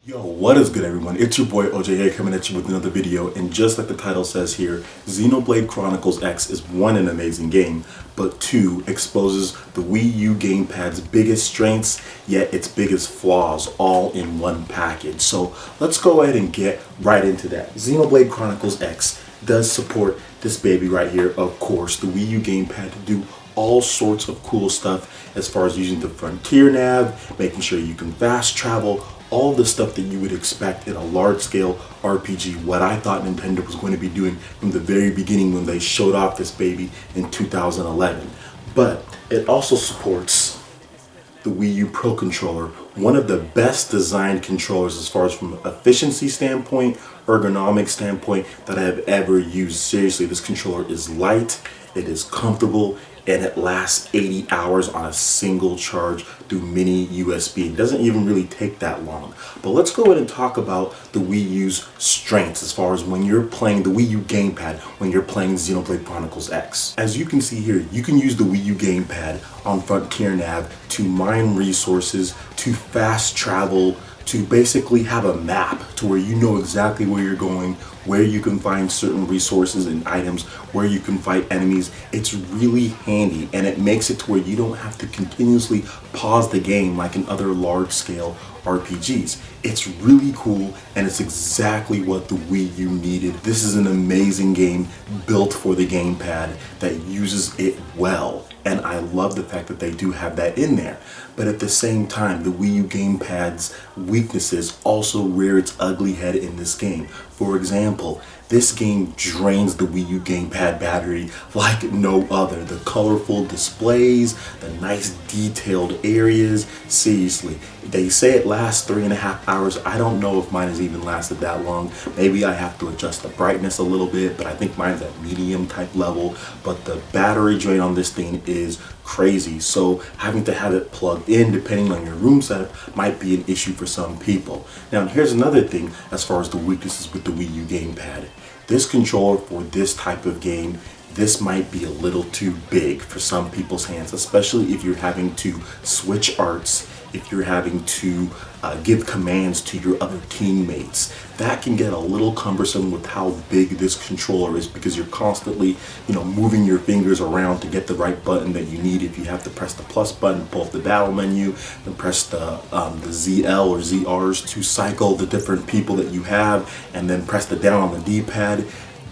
Yo, what is good everyone? It's your boy OJ here coming at you with another video, and just like the title says here, Xenoblade Chronicles X is one, an amazing game, but two, exposes the Wii U gamepad's biggest strengths, yet its biggest flaws, all in one package. So let's go ahead and get right into that. Xenoblade Chronicles X does support this baby right here, of course, the Wii U gamepad to do all sorts of cool stuff as far as using the frontier nav, making sure you can fast travel, all the stuff that you would expect in a large-scale RPG, what I thought Nintendo was going to be doing from the very beginning when they showed off this baby in 2011. But it also supports the Wii U Pro Controller, one of the best designed controllers as far as from an efficiency standpoint, ergonomic standpoint that I have ever used. Seriously, this controller is light, it is comfortable, and it lasts 80 hours on a single charge through mini USB. It doesn't even really take that long. But let's go ahead and talk about the Wii U's strengths as far as when you're playing the Wii U gamepad, when you're playing Xenoblade Chronicles X. As you can see here, you can use the Wii U gamepad on Frontier Nav to mine resources, to fast travel, to basically have a map to where you know exactly where you're going, where you can find certain resources and items, where you can fight enemies. It's really handy, and it makes it to where you don't have to continuously pause the game like in other large-scale RPGs. It's really cool, and it's exactly what the Wii U needed. This is an amazing game built for the gamepad that uses it well, and I love the fact that they do have that in there. But at the same time, the Wii U gamepad's weaknesses also rear its ugly head in this game. For example, this game drains the Wii U gamepad battery like no other. The colorful displays, the nice detailed areas, seriously. They say it lasts 3.5 hours. I don't know if mine has even lasted that long. Maybe I have to adjust the brightness a little bit, but I think mine's at medium type level. But the battery drain on this thing is crazy. So having to have it plugged in, depending on your room setup, might be an issue for some people. Now, here's another thing as far as the weaknesses with the Wii U gamepad. This controller for this type of game, this might be a little too big for some people's hands, especially if you're having to switch arts, if you're having to give commands to your other teammates. That can get a little cumbersome with how big this controller is, because you're constantly, moving your fingers around to get the right button that you need. If you have to press the plus button, pull up the battle menu, then press the ZL or ZRs to cycle the different people that you have, and then press the down on the D-pad.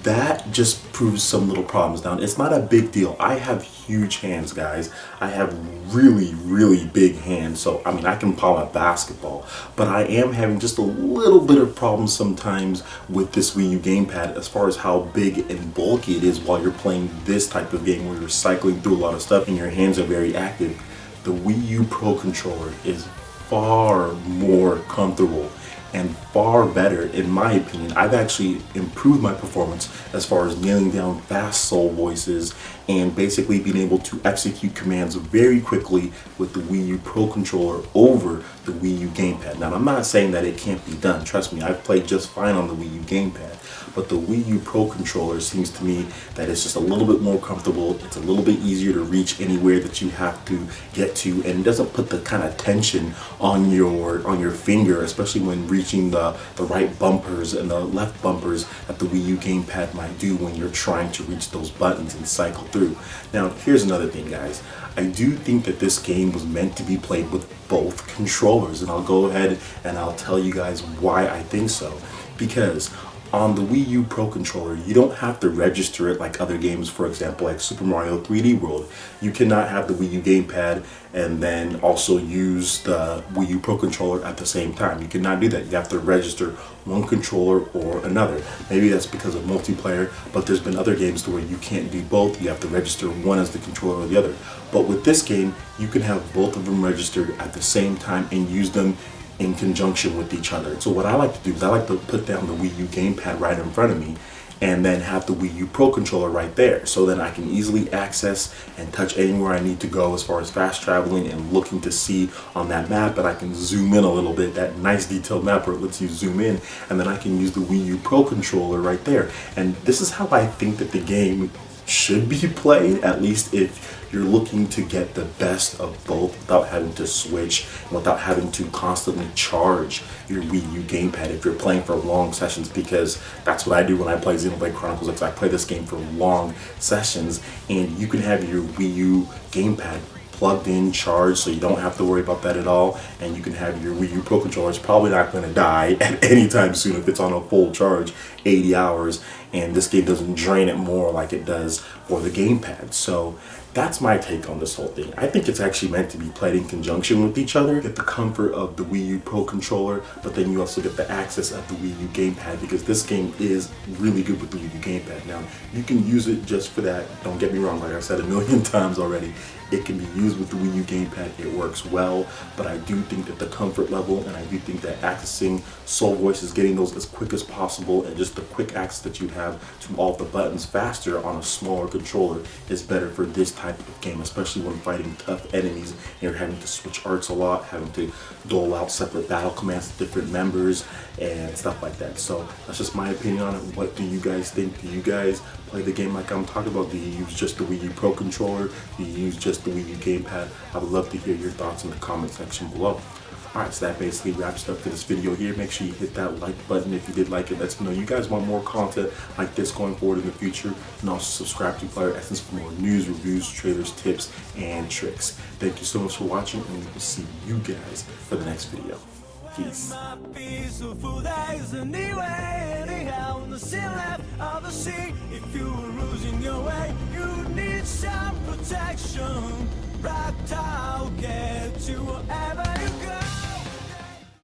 That just proves some little problems. Now, it's not a big deal. I have huge hands, guys. I have really, really big hands. So, I mean, I can palm a basketball. But I am having just a little bit of problems sometimes with this Wii U gamepad as far as how big and bulky it is while you're playing this type of game where you're cycling through a lot of stuff and your hands are very active. The Wii U Pro Controller is far more comfortable and far better, in my opinion. I've actually improved my performance as far as nailing down fast soul voices and basically being able to execute commands very quickly with the Wii U Pro Controller over the Wii U gamepad. Now, I'm not saying that it can't be done. Trust me, I've played just fine on the Wii U gamepad. But the Wii U Pro Controller seems to me that it's just a little bit more comfortable. It's a little bit easier to reach anywhere that you have to get to, and it doesn't put the kind of tension on your finger, especially when reaching the right bumpers and the left bumpers that the Wii U gamepad might do when you're trying to reach those buttons and cycle through. Now, here's another thing, guys. I do think that this game was meant to be played with both controllers, and I'll go ahead and I'll tell you guys why I think so. Because on the Wii U Pro Controller, you don't have to register it like other games, for example, like Super Mario 3D World. You cannot have the Wii U gamepad and then also use the Wii U Pro Controller at the same time. You cannot do that. You have to register one controller or another. Maybe that's because of multiplayer, but there's been other games to where you can't do both. You have to register one as the controller or the other. But with this game, you can have both of them registered at the same time and use them in conjunction with each other. So what I like to do is I like to put down the Wii U gamepad right in front of me and then have the Wii U Pro Controller right there, so then I can easily access and touch anywhere I need to go as far as fast traveling and looking to see on that map. And I can zoom in a little bit, that nice detailed map where it lets you zoom in, and then I can use the Wii U Pro Controller right there. And this is how I think that the game should be played, at least if you're looking to get the best of both without having to switch, and without having to constantly charge your Wii U gamepad if you're playing for long sessions, because that's what I do when I play Xenoblade Chronicles X. I play this game for long sessions, and you can have your Wii U gamepad plugged in, charged, so you don't have to worry about that at all. And you can have your Wii U Pro Controller. It's probably not going to die at any time soon if it's on a full charge, 80 hours, and this game doesn't drain it more like it does for the gamepad. So that's my take on this whole thing. I think it's actually meant to be played in conjunction with each other. Get the comfort of the Wii U Pro Controller, but then you also get the access of the Wii U gamepad, because this game is really good with the Wii U gamepad. Now, you can use it just for that. Don't get me wrong, like I've said a million times already, it can be used with the Wii U gamepad. It works well, but I do think that the comfort level, and I do think that accessing Soul Voices, getting those as quick as possible, and just the quick access that you have to all the buttons faster on a smaller controller is better for this type of game, especially when fighting tough enemies and you're having to switch arts a lot, having to dole out separate battle commands to different members and stuff like that. So that's just my opinion on it. What do you guys think? Do you guys play the game like I'm talking about? Do you use just the Wii U Pro Controller? Do you use just the Wii U gamepad? I would love to hear your thoughts in the comment section below. Alright, so that basically wraps it up for this video here. Make sure you hit that like button if you did like it. Let me know you guys want more content like this going forward in the future. And also subscribe to PlayerEssence for more news, reviews, trailers, tips, and tricks. Thank you so much for watching, and we will see you guys for the next video. Peace. If you were losing your way, you need some protection. Right, I'll get you wherever you